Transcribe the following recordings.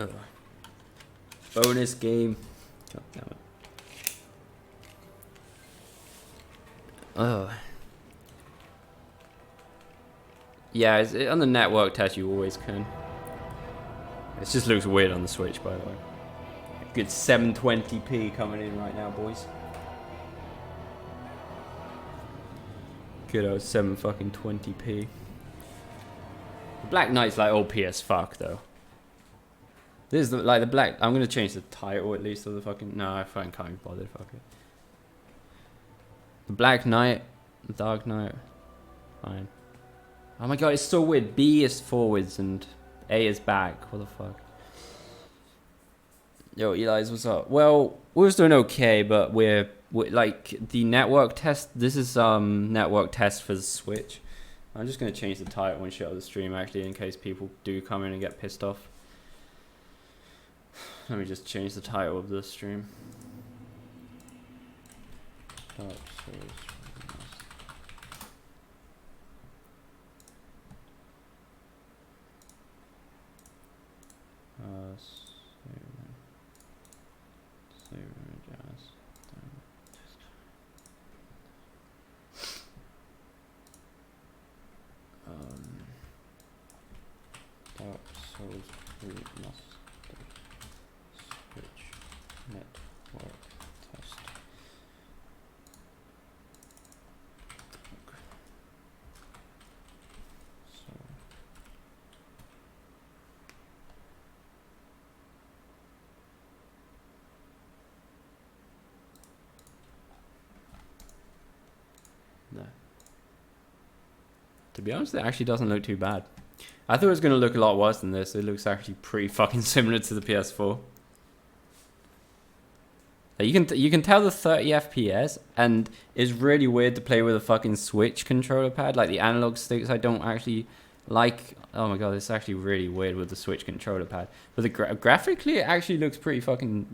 Ugh. Bonus game. God damn it. Oh. Yeah, on the network test you always can. It just looks weird on the Switch, by the way. Good 720p coming in right now, boys. Good old 720p. Black Knight's like OP as fuck, though. This is the black. I'm gonna change the title at least of the fucking. No, I fucking can't be bothered. Fuck it. The Black Knight, the Dark Knight. Fine. Oh my god, it's so weird. B is forwards and A is back. What the fuck? Yo, Eli's, what's up? Well, we're doing okay, but we're like the network test. This is network test for the Switch. I'm just gonna change the title and shit of the stream actually, in case people do come in and get pissed off. Let me just change the title of the stream. Dark Souls. Dark Souls Remastered Switch network test. So no. To be honest, it actually doesn't look too bad. I thought it was going to look a lot worse than this. It looks actually pretty fucking similar to the PS4. You can tell the 30 FPS, and it's really weird to play with a fucking Switch controller pad. Like the analog sticks, I don't actually like. Oh my god, it's actually really weird with the Switch controller pad. But graphically, it actually looks pretty fucking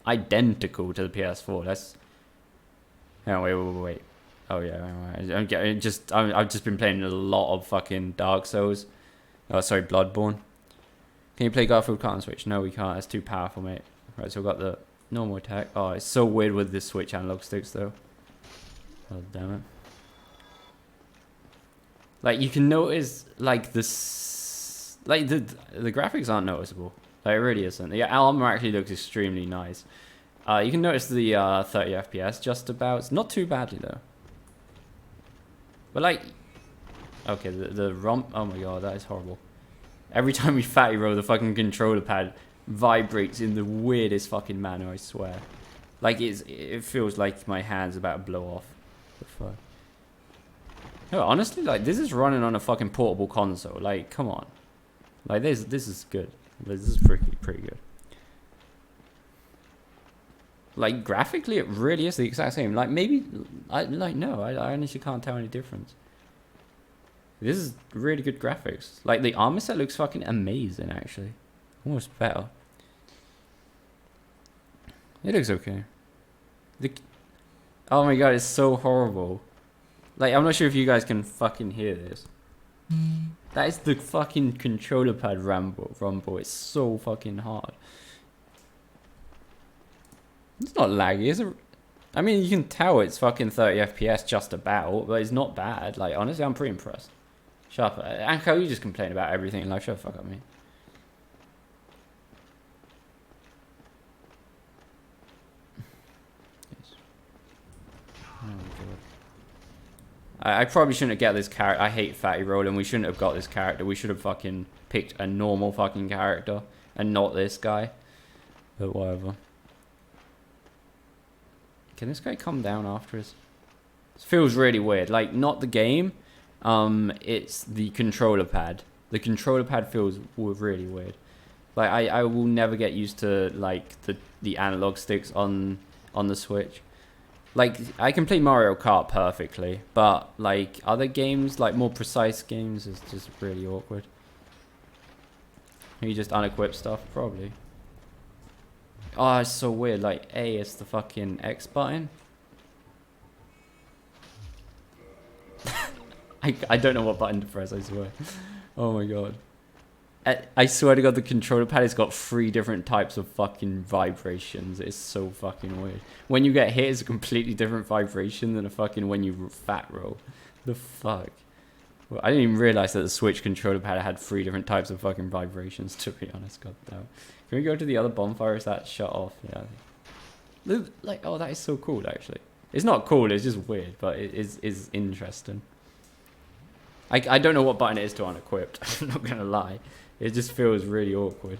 identical to the PS4. That's. Oh wait. Oh yeah, I've just been playing a lot of fucking Dark Souls. Oh sorry, Bloodborne. Can you play Garfield Kart on Switch? No, we can't. It's too powerful, mate. Right, so we've got the normal attack. Oh, it's so weird with the Switch analog sticks, though. Oh damn it! Like you can notice, like this, like the graphics aren't noticeable. Like it really isn't. The armor actually looks extremely nice. You can notice the 30 FPS just about. It's not too badly though. But like, okay, the romp. Oh my god, that is horrible. Every time we fatty roll, the fucking controller pad vibrates in the weirdest fucking manner. I swear. Like it feels like my hand's about to blow off. The fuck. No, honestly, like this is running on a fucking portable console. Like, come on. Like this is good. This is pretty good. Like graphically, it really is the exact same. Like maybe, I honestly can't tell any difference. This is really good graphics. Like the armor set looks fucking amazing, actually. Almost better. It looks okay. Oh my god, it's so horrible. Like I'm not sure if you guys can fucking hear this. That is the fucking controller pad rumble. It's so fucking hard. It's not laggy, is it? I mean, you can tell it's fucking 30 FPS just about, but it's not bad. Like, honestly, I'm pretty impressed. Shut up. Anko, you just complain about everything in life. Shut the fuck up, me. Oh, God. I probably shouldn't have got this character. I hate fatty rolling. We shouldn't have got this character. We should have fucking picked a normal fucking character and not this guy. But whatever. Can this guy come down after us? This feels really weird. Like, not the game. It's the controller pad. The controller pad feels really weird. Like, I will never get used to, like, the analog sticks on the Switch. Like, I can play Mario Kart perfectly. But, like, other games, like, more precise games, is just really awkward. You just unequip stuff? Probably. Oh, it's so weird. Like, A is the fucking X button. I don't know what button to press, I swear. Oh my god. I swear to God, the controller pad has got 3 different types of fucking vibrations. It's so fucking weird. When you get hit, it's a completely different vibration than a fucking when you fat roll. The fuck? Well, I didn't even realize that the Switch controller pad had 3 different types of fucking vibrations, to be honest. God damn. Can we go to the other bonfire? Is that shut off? Yeah. Like, oh, that is so cool, actually. It's not cool, it's just weird, but it is interesting. I don't know what button it is to unequipped. I'm not going to lie. It just feels really awkward.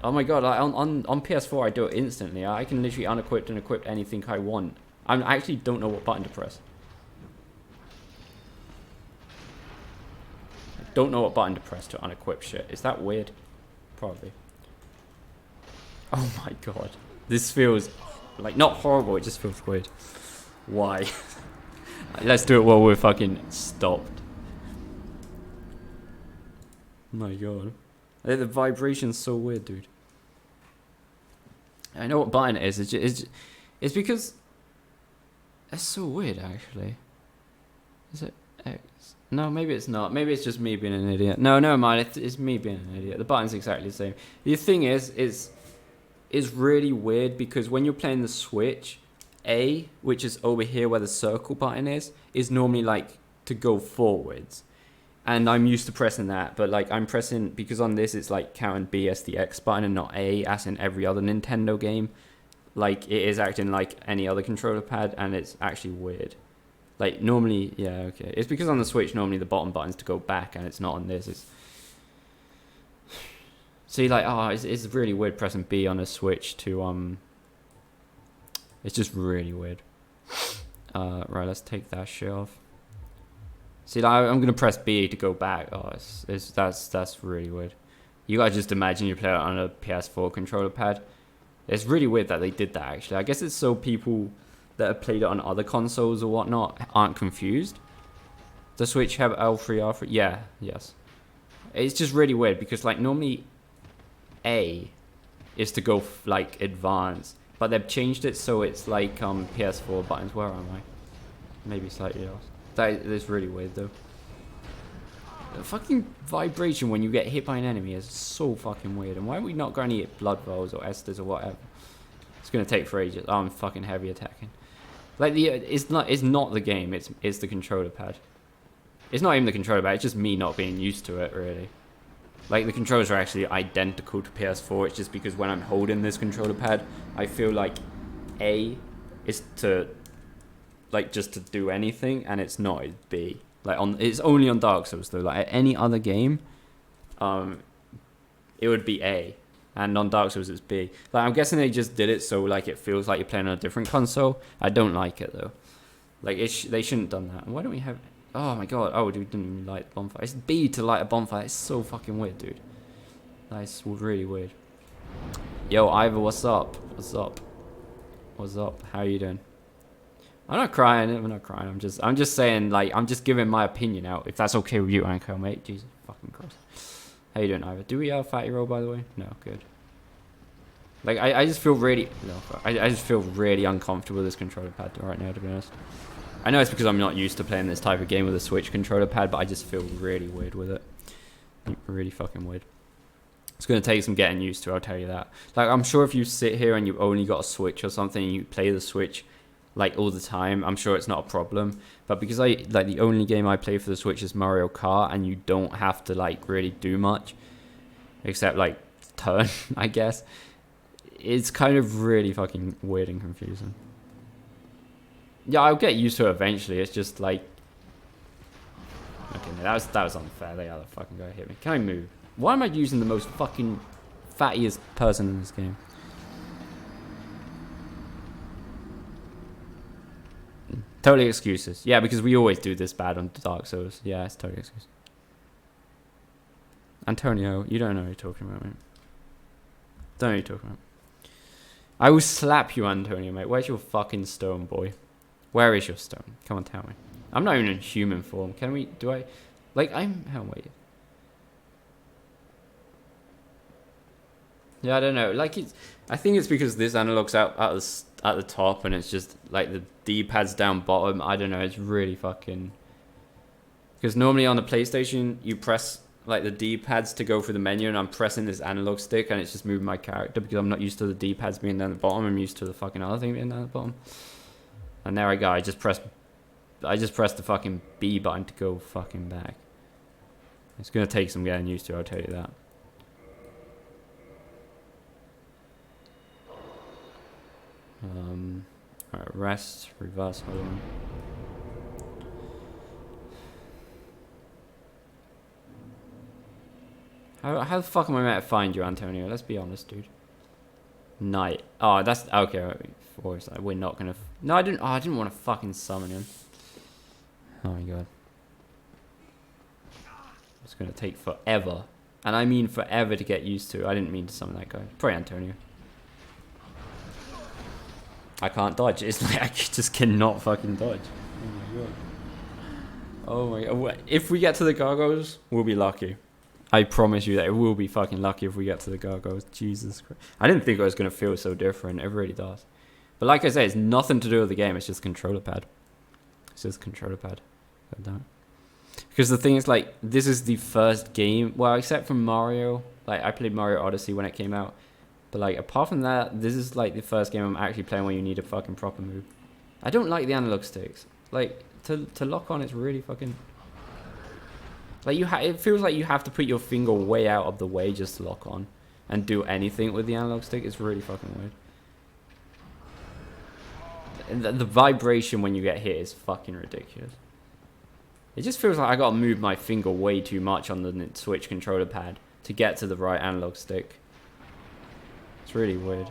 Oh my god, like on PS4 I do it instantly. I can literally unequip and equip anything I want. I actually don't know what button to press. I don't know what button to press to unequip shit. Is that weird? Probably. Oh my god. This feels like not horrible, it just feels weird. Why? Let's do it while we're fucking stopped. My god. The vibration's so weird, dude. I know what button it is. It's because... It's so weird, actually. Is it X? No, maybe it's not. Maybe it's just me being an idiot. No, never mind. It's me being an idiot. The button's exactly the same. The thing is really weird because when you're playing the Switch, A, which is over here where the circle button is normally like to go forwards. And I'm used to pressing that, but like I'm pressing, because on this it's like counting B as the X button and not A as in every other Nintendo game. Like it is acting like any other controller pad and it's actually weird. Like normally, yeah, okay. It's because on the Switch normally the bottom button's to go back and it's not on this. It's... See, like, oh, it's really weird pressing B on a Switch to, It's just really weird. Right, let's take that shit off. See, like, I'm gonna press B to go back. Oh, that's really weird. You guys just imagine you play it on a PS4 controller pad. It's really weird that they did that, actually. I guess it's so people that have played it on other consoles or whatnot aren't confused. Does Switch have L3, R3? Yeah, yes. It's just really weird because, like, normally A is to go, like, advanced. But they've changed it so it's like PS4 buttons. Where am I? Maybe slightly else. That is really weird though. The fucking vibration when you get hit by an enemy is so fucking weird. And why are we not going to get blood vials or esters or whatever? It's gonna take for ages. Oh, I'm fucking heavy attacking. Like it's not the game. It's the controller pad. It's not even the controller pad. It's just me not being used to it really. Like the controllers are actually identical to PS4. It's just because when I'm holding this controller pad, I feel like A is to like just to do anything, and it's not. It's B. Like it's only on Dark Souls though. Like any other game, it would be A, and on Dark Souls it's B. Like I'm guessing they just did it so like it feels like you're playing on a different console. I don't like it though. Like they shouldn't have done that. Why don't we have? Oh my god, oh dude, didn't even light the bonfire. It's B to light a bonfire. It's so fucking weird, dude. That's really weird. Yo, Ivor, what's up? What's up? What's up? How you doing? I'm not crying, I'm not crying, I'm just saying, like, I'm just giving my opinion out, if that's okay with you, Anko, mate. Jesus fucking Christ. How you doing, Ivor? Do we have fatty roll, by the way? No, good. Like, I just feel really, no, I just feel really uncomfortable with this controller pad right now, to be honest. I know it's because I'm not used to playing this type of game with a Switch controller pad, but I just feel really weird with it. Really fucking weird. It's going to take some getting used to, I'll tell you that. Like, I'm sure if you sit here and you've only got a Switch or something and you play the Switch, like, all the time, I'm sure it's not a problem. But because the only game I play for the Switch is Mario Kart, and you don't have to, like, really do much, except, like, turn, I guess, it's kind of really fucking weird and confusing. Yeah, I'll get used to it eventually. It's just like... Okay, that was unfair. The other fucking guy hit me. Can I move? Why am I using the most fucking fattiest person in this game? Totally excuses. Yeah, because we always do this bad on Dark Souls. Yeah, it's totally excuses. Antonio, you don't know what you're talking about, mate. Don't know what you're talking about. I will slap you, Antonio, mate. Where's your fucking stone, boy? Where is your stone? Come on, tell me. I'm not even in human form. Can we... Do I... Like, I'm... Hell, wait. Yeah, I don't know. Like, it's... I think it's because this analog's out at the top, and it's just, like, the D-pad's down bottom. I don't know. It's really fucking... Because normally on the PlayStation, you press like the D-pads to go through the menu, and I'm pressing this analog stick, and it's just moving my character because I'm not used to the D-pads being down the bottom. I'm used to the fucking other thing being down the bottom. And there I go. I just pressed the fucking B button to go fucking back. It's gonna take some getting used to. I'll tell you that. Alright, rest, reverse, hold on. How the fuck am I meant to find you, Antonio? Let's be honest, dude. Night. Oh, that's okay. Right, forest. Like, we're not gonna. No, I didn't. Oh, I didn't want to fucking summon him. Oh my god. It's gonna take forever, and I mean forever to get used to. I didn't mean to summon that guy. Probably Antonio. I can't dodge. It's like I just cannot fucking dodge. Oh my god. Oh my god. If we get to the gargoyles, we'll be lucky. I promise you that it will be fucking lucky if we get to the gargoyles. Jesus Christ. I didn't think it was going to feel so different. It really does. But like I say, it's nothing to do with the game. It's just controller pad. It's just controller pad. Because the thing is, like, this is the first game. Well, except for Mario. Like, I played Mario Odyssey when it came out. But, like, apart from that, this is, like, the first game I'm actually playing where you need a fucking proper move. I don't like the analog sticks. Like, to lock on, it's really fucking... Like it feels like you have to put your finger way out of the way just to lock on and do anything with the analog stick. It's really fucking weird. And the vibration when you get hit is fucking ridiculous. It just feels like I gotta move my finger way too much on the Switch controller pad to get to the right analog stick. It's really weird.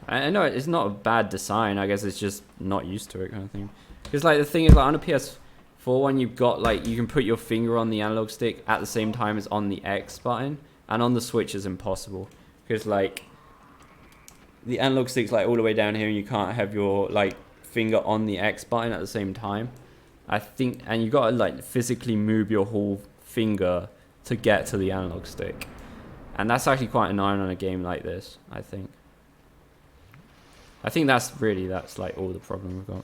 I know it's not a bad design. I guess it's just not used to it kind of thing. Because like the thing is, like on a PS4 one, you've got like you can put your finger on the analog stick at the same time as on the X button, and on the Switch is impossible because like the analog stick's like all the way down here, and you can't have your like finger on the X button at the same time. I think, and you gotta like physically move your whole finger to get to the analog stick, and that's actually quite annoying on a game like this. I think that's like all the problem we've got.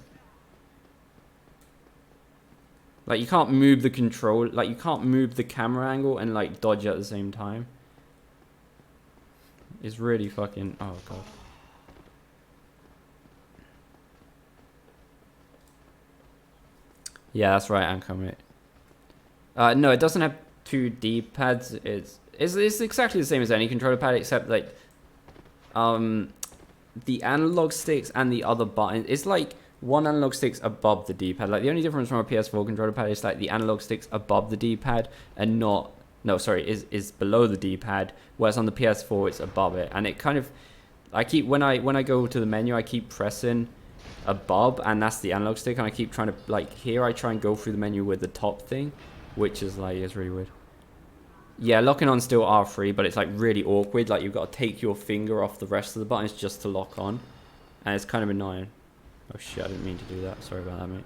Like, you can't move the control, like, you can't move the camera angle and, like, dodge at the same time. It's really fucking, oh, God. Yeah, that's right, Anchor. No, it doesn't have two D-pads. It's exactly the same as any controller pad, except, like, the analog sticks and the other buttons, it's like... one analog stick's above the D-pad. Like the only difference from a PS4 controller pad is like the analog stick's above the D-pad and not is below the D-pad, whereas on the PS4 it's above it. And it kind of I keep when I go to the menu, I keep pressing above, and that's the analog stick, and I keep trying to like here I try and go through the menu with the top thing, which is like it's really weird. Yeah, locking on still R3, but it's like really awkward. Like you've got to take your finger off the rest of the buttons just to lock on, and it's kind of annoying. Oh shit, I didn't mean to do that. Sorry about that, mate.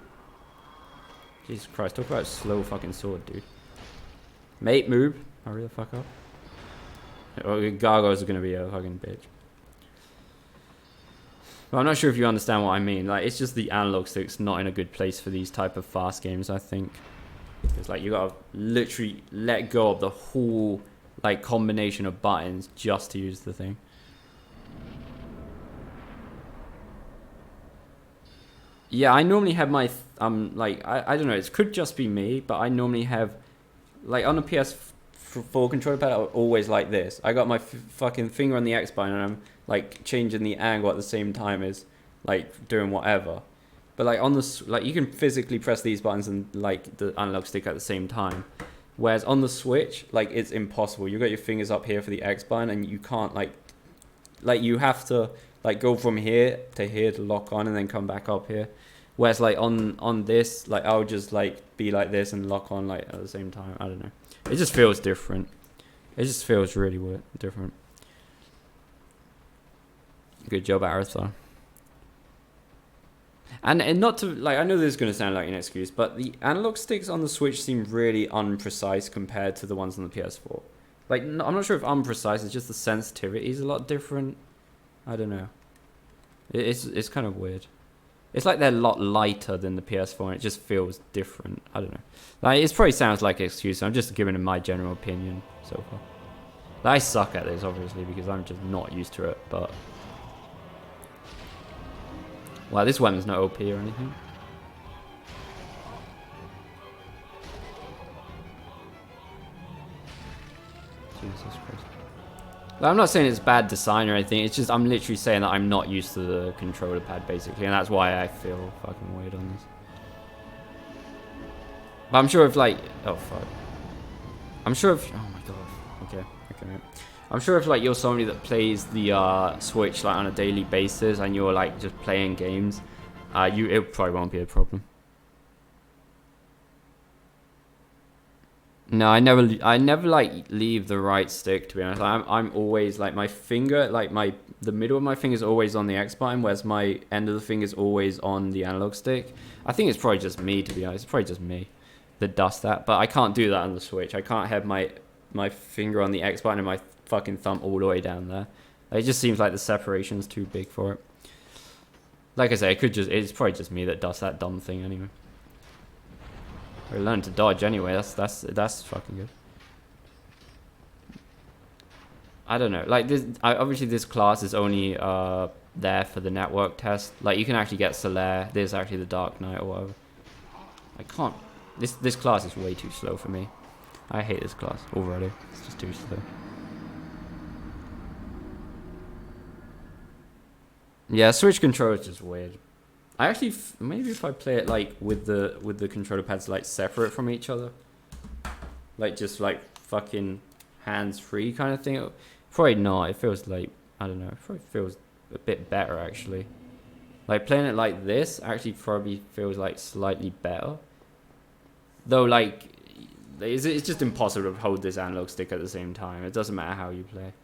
Jesus Christ, talk about slow fucking sword, dude. Mate, move. Hurry the fuck up. Oh, gargoyles are gonna be a fucking bitch. But I'm not sure if you understand what I mean. Like, it's just the analog stick's not in a good place for these type of fast games, I think. It's like you gotta literally let go of the whole like combination of buttons just to use the thing. Yeah, I normally have my, like, I don't know, it could just be me, but I normally have, like, on a PS4 controller pad, I'm always like this. I got my fucking finger on the X button, and I'm, like, changing the angle at the same time as, like, doing whatever. But, like, on the, like, you can physically press these buttons and, like, the analog stick at the same time. Whereas on the Switch, like, it's impossible. You got your fingers up here for the X button, and you can't, like, you have to... like go from here to lock on and then come back up here. Whereas like on this, like I'll just like be like this and lock on like at the same time. I don't know. It just feels different. It just feels really weird, different. Good job, Aratha. And not to like, I know this is gonna sound like an excuse, but the analog sticks on the Switch seem really unprecise compared to the ones on the PS4. Like I'm not sure if unprecise, it's just the sensitivity is a lot different. I don't know. It's kind of weird. It's like they're a lot lighter than the PS4, and it just feels different. I don't know. Like, it probably sounds like an excuse. I'm just giving my general opinion so far. Like, I suck at this, obviously, because I'm just not used to it, but... Wow, this weapon's not OP or anything. Jesus Christ. Like, I'm not saying it's bad design or anything, it's just I'm literally saying that I'm not used to the controller pad, basically, and that's why I feel fucking weird on this. But I'm sure if, like... Oh, fuck. I'm sure if... Oh, my God. Okay. I'm sure if, like, you're somebody that plays the Switch, like, on a daily basis, and you're, like, just playing games, it probably won't be a problem. No, I never like leave the right stick, to be honest. I'm always like my finger, like the middle of my finger is always on the X button, whereas my end of the finger is always on the analog stick. I think it's probably just me, to be honest. It's probably just me that does that, but I can't do that on the Switch. I can't have my finger on the X button and my fucking thumb all the way down there. It just seems like the separation's too big for it. Like I say, it's probably just me that does that dumb thing anyway. We learned to dodge anyway. That's fucking good. I don't know. Like this, obviously this class is only there for the network test. Like you can actually get Solaire. There's actually the Dark Knight or whatever. I can't. This class is way too slow for me. I hate this class already. It's just too slow. Yeah, Switch controller is just weird. I actually maybe if I play it like with the controller pads like separate from each other, like just like fucking hands free kind of thing. Probably not. It feels like I don't know. It probably feels a bit better actually. Like playing it like this actually probably feels like slightly better. Though like it's just impossible to hold this analog stick at the same time. It doesn't matter how you play.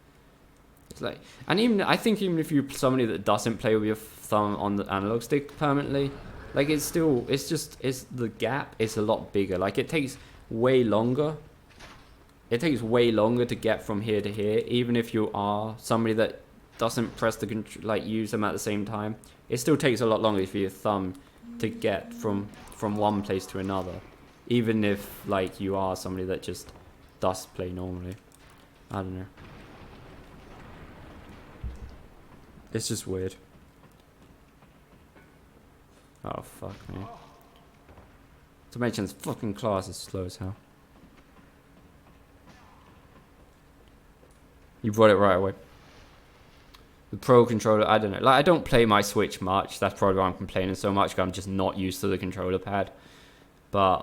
It's like, and even I think even if you're somebody that doesn't play with your thumb on the analog stick permanently, like it's the gap is a lot bigger. Like it takes way longer. It takes way longer to get from here to here, even if you are somebody that doesn't press the like use them at the same time. It still takes a lot longer for your thumb to get from one place to another, even if like you are somebody that just does play normally. I don't know. It's just weird. Oh, fuck me. To mention this fucking class is slow as hell. You brought it right away. The Pro controller, I don't know. Like, I don't play my Switch much. That's probably why I'm complaining so much, because I'm just not used to the controller pad. But,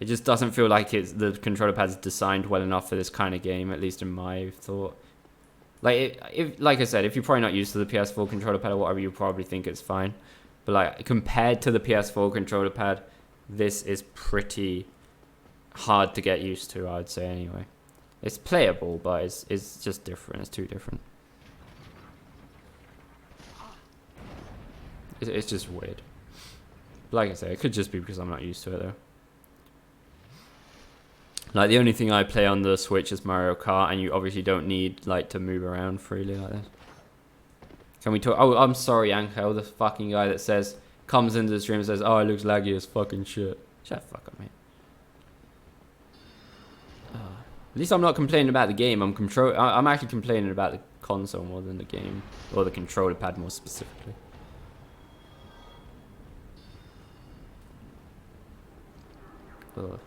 it just doesn't feel like the controller pad's designed well enough for this kind of game, at least in my thought. Like, like I said, if you're probably not used to the PS4 controller pad or whatever, you probably think it's fine. But, like, compared to the PS4 controller pad, this is pretty hard to get used to, I would say, anyway. It's playable, but it's just different. It's too different. It's just weird. Like I say, it could just be because I'm not used to it, though. Like, the only thing I play on the Switch is Mario Kart, and you obviously don't need, like, to move around freely like this. Can we talk? Oh, I'm sorry, Angel, the fucking guy that comes into the stream and says, oh, it looks laggy as fucking shit. Shut the fuck up, mate. At least I'm not complaining about the game. I'm actually complaining about the console more than the game. Or the controller pad more specifically. Ugh.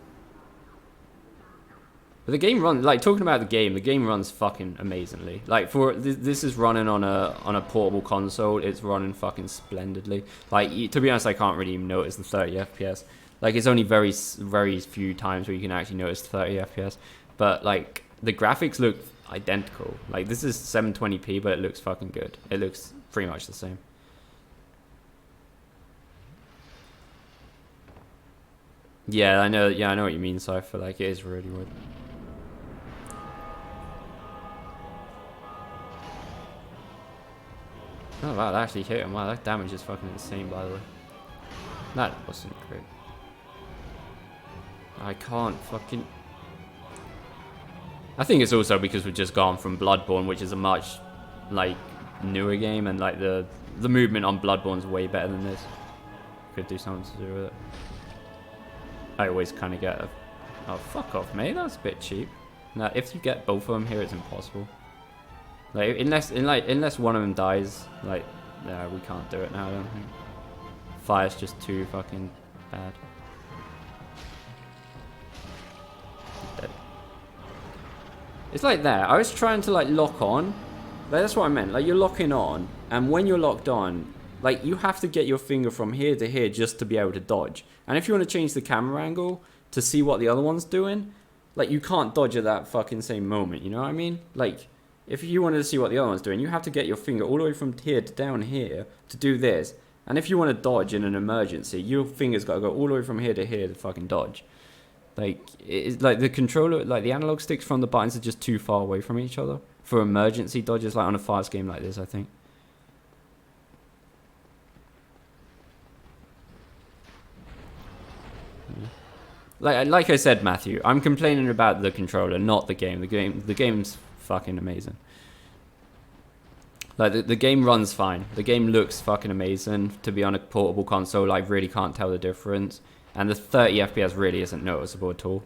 But the game runs, like, talking about the game runs fucking amazingly. Like, this is running on a portable console, it's running fucking splendidly. Like, to be honest, I can't really even notice the 30 FPS. Like, it's only very, very few times where you can actually notice 30 FPS. But, like, the graphics look identical. Like, this is 720p, but it looks fucking good. It looks pretty much the same. Yeah, I know what you mean, Cypher. Like, it is really weird. Oh wow, that actually hit him. Wow, that damage is fucking insane, by the way. That wasn't great. I can't fucking... I think it's also because we've just gone from Bloodborne, which is a much, like, newer game, and, like, the the movement on Bloodborne's way better than this. Could do something to do with it. I always kind of get a... Oh, fuck off, mate. That's a bit cheap. Now, if you get both of them here, it's impossible. Like, unless one of them dies, like, no, we can't do it now, I don't think. Fire's just too fucking bad. Dead. It's like that. I was trying to, like, lock on. Like, that's what I meant. Like, you're locking on, and when you're locked on, like, you have to get your finger from here to here just to be able to dodge. And if you want to change the camera angle to see what the other one's doing, like, you can't dodge at that fucking same moment, you know what I mean? Like, if you wanted to see what the other one's doing, you have to get your finger all the way from here to down here to do this. And if you want to dodge in an emergency, your finger's got to go all the way from here to fucking dodge. Like, it's like the controller, like the analog sticks from the buttons are just too far away from each other for emergency dodges, like on a fast game like this, I think. Like I said, Matthew, I'm complaining about the controller, not the game. The game's fucking amazing. Like, the game runs fine. The game looks fucking amazing. To be on a portable console, I really can't tell the difference. And the 30 FPS really isn't noticeable at all.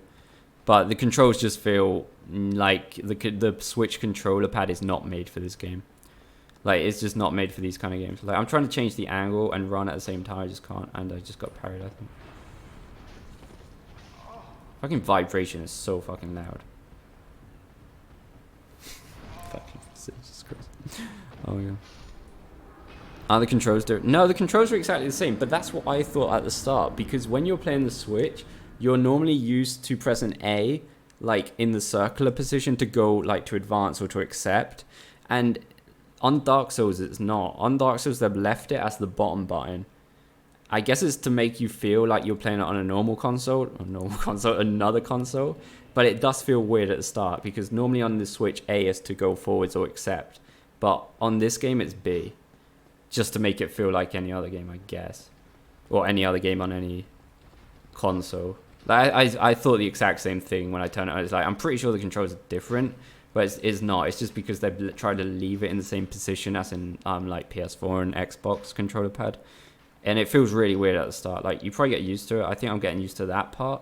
But the controls just feel like the Switch controller pad is not made for this game. Like, it's just not made for these kind of games. Like, I'm trying to change the angle and run at the same time. I just can't. And I just got parried, I think. Fucking vibration is so fucking loud. Fucking Jesus Christ. Oh yeah. Are the controls different? No, the controls are exactly the same, but that's what I thought at the start, because when you're playing the Switch, you're normally used to pressing A, like in the circular position to go, like, to advance or to accept, and on Dark Souls it's not. On Dark Souls they've left it as the bottom button. I guess it's to make you feel like you're playing it on a another console, but it does feel weird at the start, because normally on the Switch A is to go forwards or accept, but on this game it's B, just to make it feel like any other game, I guess, or any other game on any console. Like, I thought the exact same thing when I turned it on. It's like, I'm pretty sure the controls are different, but it's not. It's just because they've tried to leave it in the same position as in like PS4 and Xbox controller pad. And it feels really weird at the start. Like, you probably get used to it. I think I'm getting used to that part.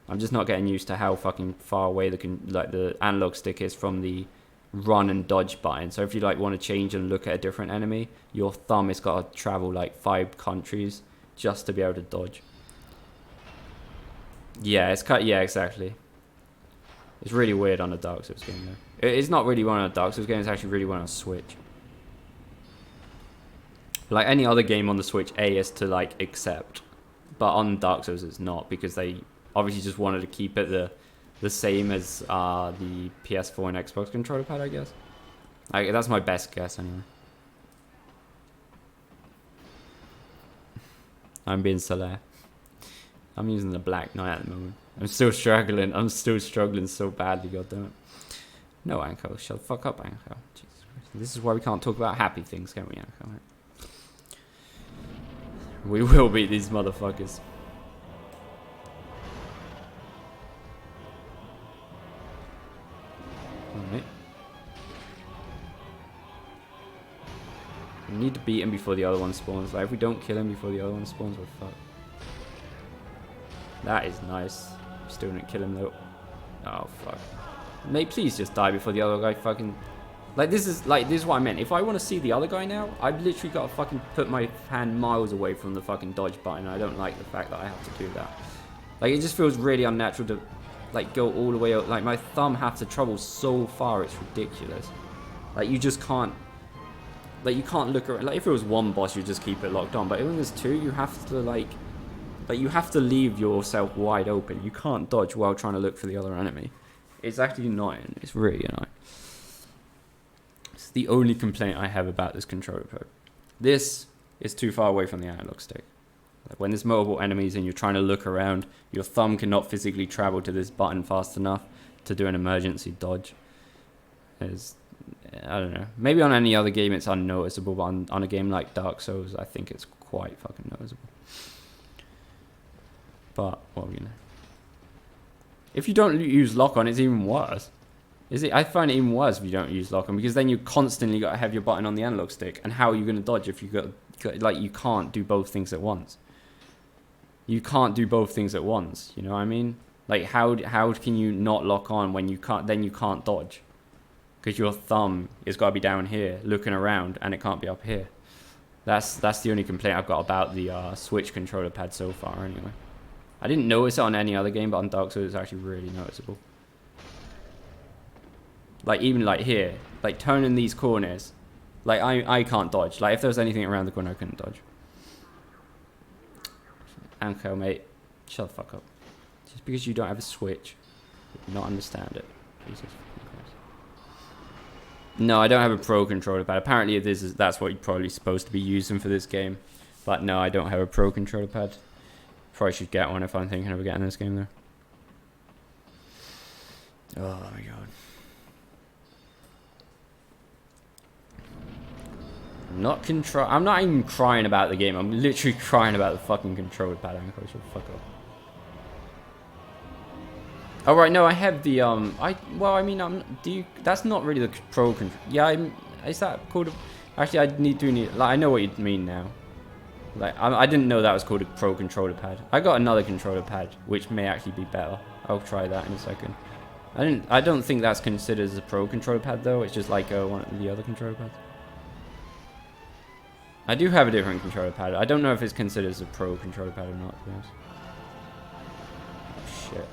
I'm just not getting used to how fucking far away the analog stick is from the run and dodge button. So if you, like, want to change and look at a different enemy, your thumb has got to travel like 5 countries just to be able to dodge. Yeah, it's cut. Yeah, exactly. It's really weird on a Dark Souls game though. It's not really one on a Dark Souls game. It's actually really one on Switch. Like any other game on the Switch, A is to, like, accept, but on Dark Souls it's not, because they obviously just wanted to keep it the same as the PS4 and Xbox controller pad, I guess. Like, that's my best guess anyway. I'm being Soler. I'm using the Black Knight at the moment. I'm still struggling. I'm still struggling so badly, goddammit. No, Anko. Shut the fuck up, Anko. Jesus Christ. This is why we can't talk about happy things, can we, Anko? We will beat these motherfuckers. Alright. We need to beat him before the other one spawns. Like, if we don't kill him before the other one spawns, we're fucked. That is nice. Still didn't kill him though. Oh fuck. Mate, please just die before the other guy fucking... Like, this is what I meant. If I want to see the other guy now, I've literally got to fucking put my hand miles away from the fucking dodge button. I don't like the fact that I have to do that. Like, it just feels really unnatural to, like, go all the way up. Like, my thumb has to travel so far, it's ridiculous. Like, you just can't... Like, you can't look around. Like, if it was one boss, you just keep it locked on. But when there's two, you have to, like, you have to leave yourself wide open. You can't dodge while trying to look for the other enemy. It's actually annoying. It's really annoying. It's the only complaint I have about this controller pad. This is too far away from the analog stick. Like, when there's multiple enemies and you're trying to look around, your thumb cannot physically travel to this button fast enough to do an emergency dodge. I don't know. Maybe on any other game it's unnoticeable, but on a game like Dark Souls, I think it's quite fucking noticeable. But, well, you know. If you don't use lock on, it's even worse. Is it? I find it even worse if you don't use lock on, because then you constantly got to have your button on the analog stick, and how are you going to dodge if you got like, you can't do both things at once. You can't do both things at once. You know what I mean? Like, how can you not lock on when you can't? Then you can't dodge, because your thumb has got to be down here looking around, and it can't be up here. That's the only complaint I've got about the Switch controller pad so far. Anyway, I didn't notice it on any other game, but on Dark Souls it's actually really noticeable. Like, even like here, like turning these corners, like I can't dodge. Like, if there was anything around the corner, I couldn't dodge. Anko, mate, shut the fuck up. Just because you don't have a Switch, you do not understand it. Jesus Christ. No, I don't have a Pro controller pad. Apparently that's what you're probably supposed to be using for this game. But no, I don't have a Pro controller pad. Probably should get one if I'm thinking of getting this game though. Oh my god. I'm not even crying about the game. I'm literally crying about the fucking controller pad. I'm going to fuck up. Oh right, no, I have the that's not really the Pro control. Yeah, is that called? Actually, I need. Like, I know what you mean now. Like, I didn't know that was called a Pro controller pad. I got another controller pad, which may actually be better. I'll try that in a second. I don't think that's considered as a Pro controller pad though. It's just like one of the other controller pads. I do have a different controller pad. I don't know if it's considered as a Pro controller pad or not, to be honest. Oh, shit.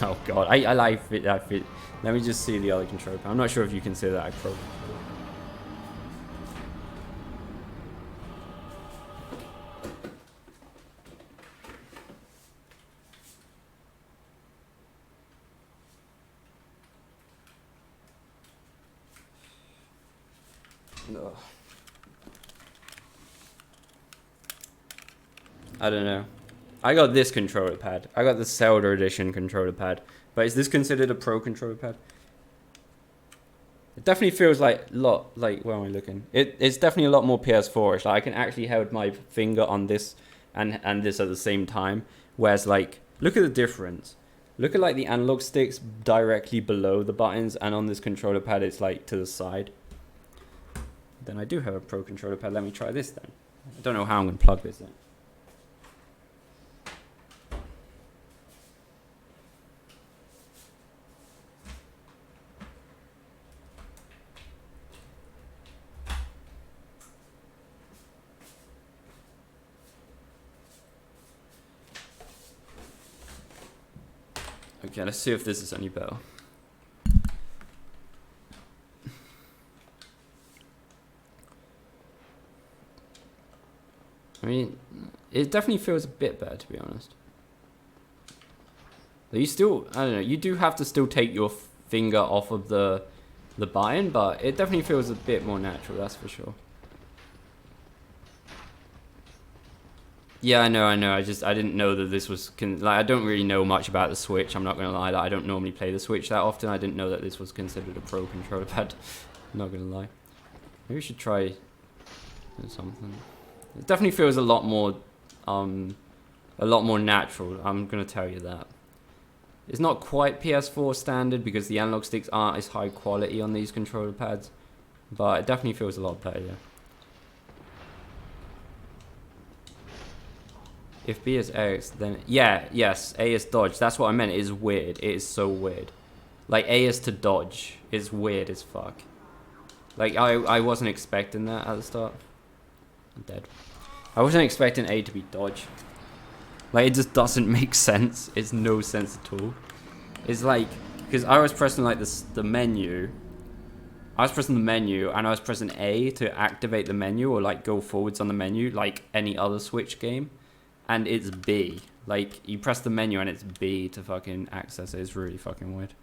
Oh, God. I like it. Let me just see the other controller pad. I'm not sure if you consider that a Pro controller. No. I don't know. I got this controller pad. I got the Zelda Edition controller pad. But is this considered a Pro controller pad? It definitely feels like a lot, like, where am I looking? It's definitely a lot more PS4-ish. Like, I can actually hold my finger on this and this at the same time. Whereas, like, look at the difference. Look at, like, the analog sticks directly below the buttons, and on this controller pad, it's, like, to the side. Then I do have a Pro controller pad. Let me try this then. I don't know how I'm going to plug this in. Okay, let's see if this is any better. I mean, it definitely feels a bit better, to be honest. But you still, I don't know, you do have to still take your finger off of the button, but it definitely feels a bit more natural, that's for sure. Yeah, I know. I didn't know that this was, like, I don't really know much about the Switch. I'm not going to lie. Like, I don't normally play the Switch that often. I didn't know that this was considered a Pro controller pad. I'm not going to lie. Maybe we should try something. It definitely feels a lot more natural. I'm going to tell you that. It's not quite PS4 standard because the analog sticks aren't as high quality on these controller pads. But it definitely feels a lot better, yeah. If B is X, then yes, A is dodge. That's what I meant. It is weird. It is so weird. Like, A is to dodge. It's weird as fuck. Like, I wasn't expecting that at the start. I'm dead. I wasn't expecting A to be dodge. Like, it just doesn't make sense. It's no sense at all. It's like, because I was pressing like the menu. I was pressing the menu and I was pressing A to activate the menu or like go forwards on the menu like any other Switch game. And it's B. Like, you press the menu and it's B to fucking access it. It's really fucking weird.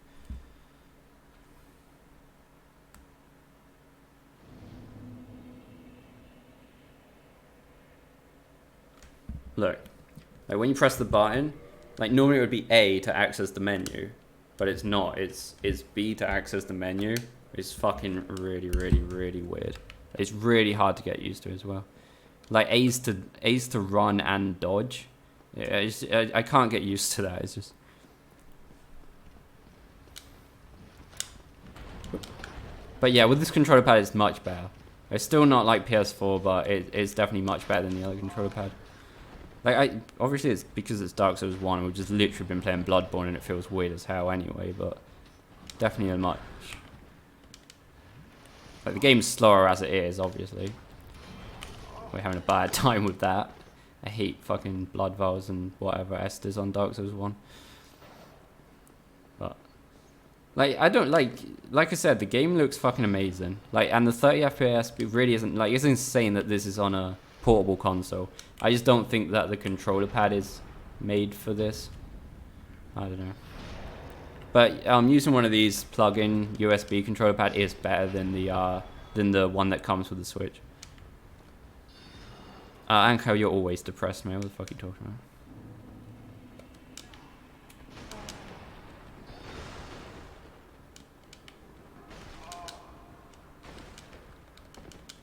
Look. Like, when you press the button, like, normally it would be A to access the menu. But it's not. It's B to access the menu. It's fucking really, really, really weird. It's really hard to get used to as well. Like, A's to run and dodge. Yeah, I can't get used to that. It's just... But yeah, with this controller pad, it's much better. It's still not like PS4, but it's definitely much better than the other controller pad. Like, obviously it's because it's Dark Souls 1, and we've just literally been playing Bloodborne, and it feels weird as hell anyway, but definitely a much. Like, the game's slower as it is, obviously. We're having a bad time with that. I hate fucking blood vials and whatever Estus on Dark Souls 1. But, like, I don't like I said, the game looks fucking amazing. Like, and the 30 FPS really isn't, like, it's insane that this is on a portable console. I just don't think that the controller pad is made for this. I don't know. But using one of these plug-in USB controller pad is better than the one that comes with the Switch. Anko, you're always depressed, man. What the fuck are you talking about?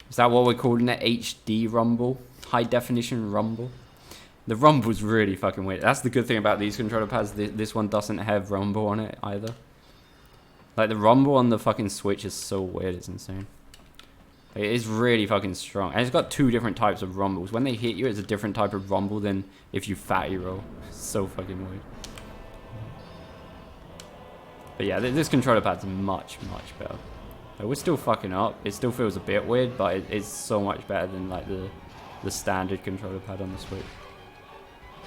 Is that what we're calling it? HD rumble? High definition rumble? The rumble's really fucking weird. That's the good thing about these controller pads. This one doesn't have rumble on it either. Like, the rumble on the fucking Switch is so weird. It's insane. It is really fucking strong. And it's got 2 different types of rumbles. When they hit you, it's a different type of rumble than if you fatty roll. It's so fucking weird. But yeah, this controller pad's much, much better. Like, we're still fucking up. It still feels a bit weird, but it's so much better than like the standard controller pad on the Switch.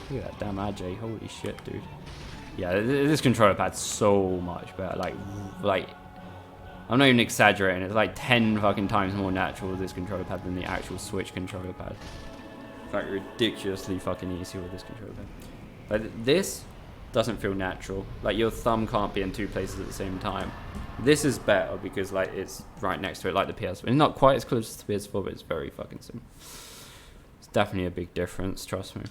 Look at that damn AJ. Holy shit, dude. Yeah, this controller pad's so much better. Like, I'm not even exaggerating. It's like 10 fucking times more natural with this controller pad than the actual Switch controller pad. It's like ridiculously fucking easy with this controller pad. But this doesn't feel natural. Like, your thumb can't be in 2 places at the same time. This is better because, like, it's right next to it, like the PS4. It's not quite as close to the PS4, but it's very fucking simple. It's definitely a big difference, trust me.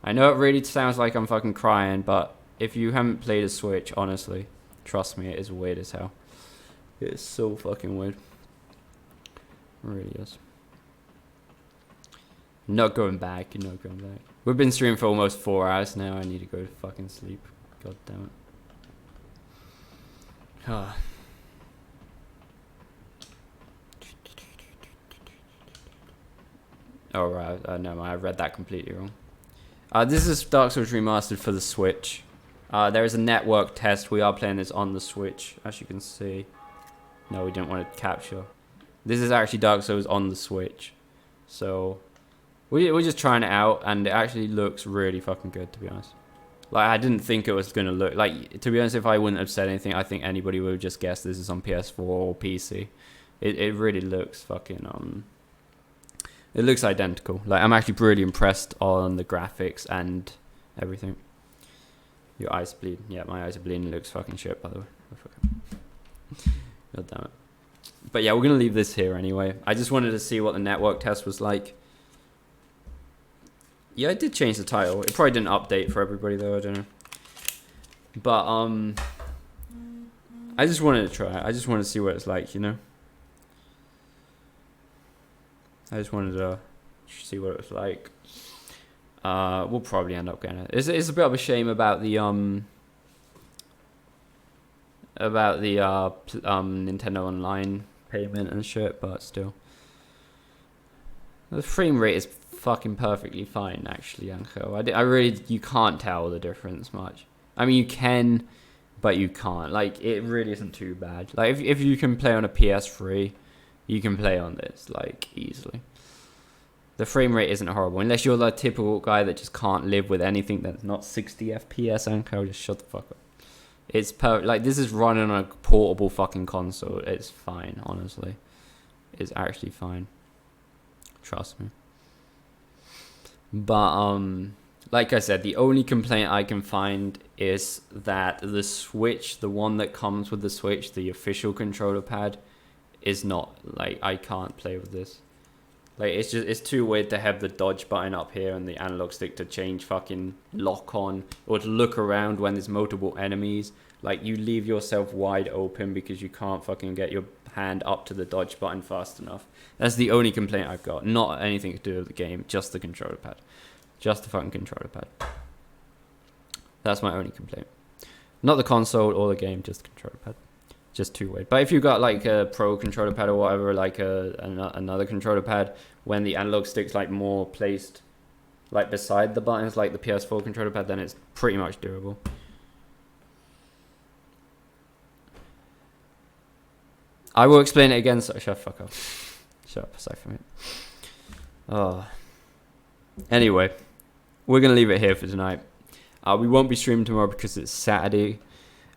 I know it really sounds like I'm fucking crying, but if you haven't played a Switch, honestly, trust me, it is weird as hell. It is so fucking weird. It really is. Not going back, you're not going back. We've been streaming for almost 4 hours now. I need to go to fucking sleep. God damn it. Oh, right. No, I read that completely wrong. This is Dark Souls Remastered for the Switch. There is a network test. We are playing this on the Switch, as you can see. No, we didn't want to capture. This is actually Dark Souls on the Switch. So, we're just trying it out, and it actually looks really fucking good, to be honest. Like, I didn't think it was going to look... Like, to be honest, if I wouldn't have said anything, I think anybody would have just guessed this is on PS4 or PC. It really looks fucking... It looks identical. Like, I'm actually really impressed on the graphics and everything. Your eyes bleed. Yeah, my eyes are bleeding. It looks fucking shit, by the way. God damn it. But yeah, we're going to leave this here anyway. I just wanted to see what the network test was like. Yeah, I did change the title. It probably didn't update for everybody, though. I don't know. But, I just wanted to try it. I just wanted to see what it's like, you know? I just wanted to see what it was like. We'll probably end up getting it. It's a bit of a shame about the Nintendo Online payment and shit, but still. The frame rate is fucking perfectly fine, actually, Anko. I really, you can't tell the difference much. I mean, you can, but you can't. Like, it really isn't too bad. Like, if you can play on a PS3, you can play on this, like, easily. The frame rate isn't horrible. Unless you're the typical guy that just can't live with anything that's not 60 FPS, Anko, just shut the fuck up. It's perfect. Like, this is running on a portable fucking console. It's fine, honestly. It's actually fine. Trust me. But, like I said, the only complaint I can find is that the Switch, the one that comes with the Switch, the official controller pad, is not, like, I can't play with this. Like, it's too weird to have the dodge button up here and the analog stick to change fucking lock on or to look around when there's multiple enemies. Like, you leave yourself wide open because you can't fucking get your hand up to the dodge button fast enough. That's the only complaint I've got. Not anything to do with the game, just the controller pad. Just the fucking controller pad. That's my only complaint. Not the console or the game, just the controller pad. just too weird. But if you've got like a pro controller pad or whatever, like another controller pad, when the analog stick's like more placed like beside the buttons, like the PS4 controller pad, then it's pretty much doable. I will explain it again. So shut fuck up. Shut up aside from it. Oh. Anyway, we're gonna leave it here for tonight. We won't be streaming tomorrow because it's Saturday.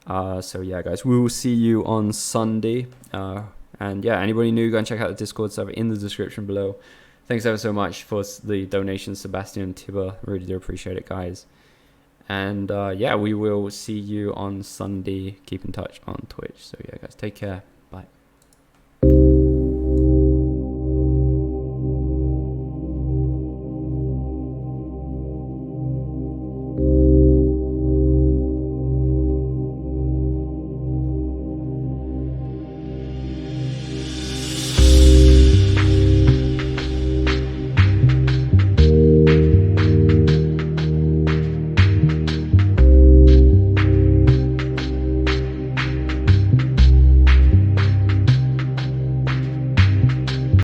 So yeah, guys, we will see you on Sunday. And yeah, anybody new, go and check out the Discord server in the description below. Thanks ever so much for the donations, Sebastian and Tiba. Really do appreciate it, guys. And yeah, we will see you on Sunday. Keep in touch on Twitch. So yeah, guys, take care.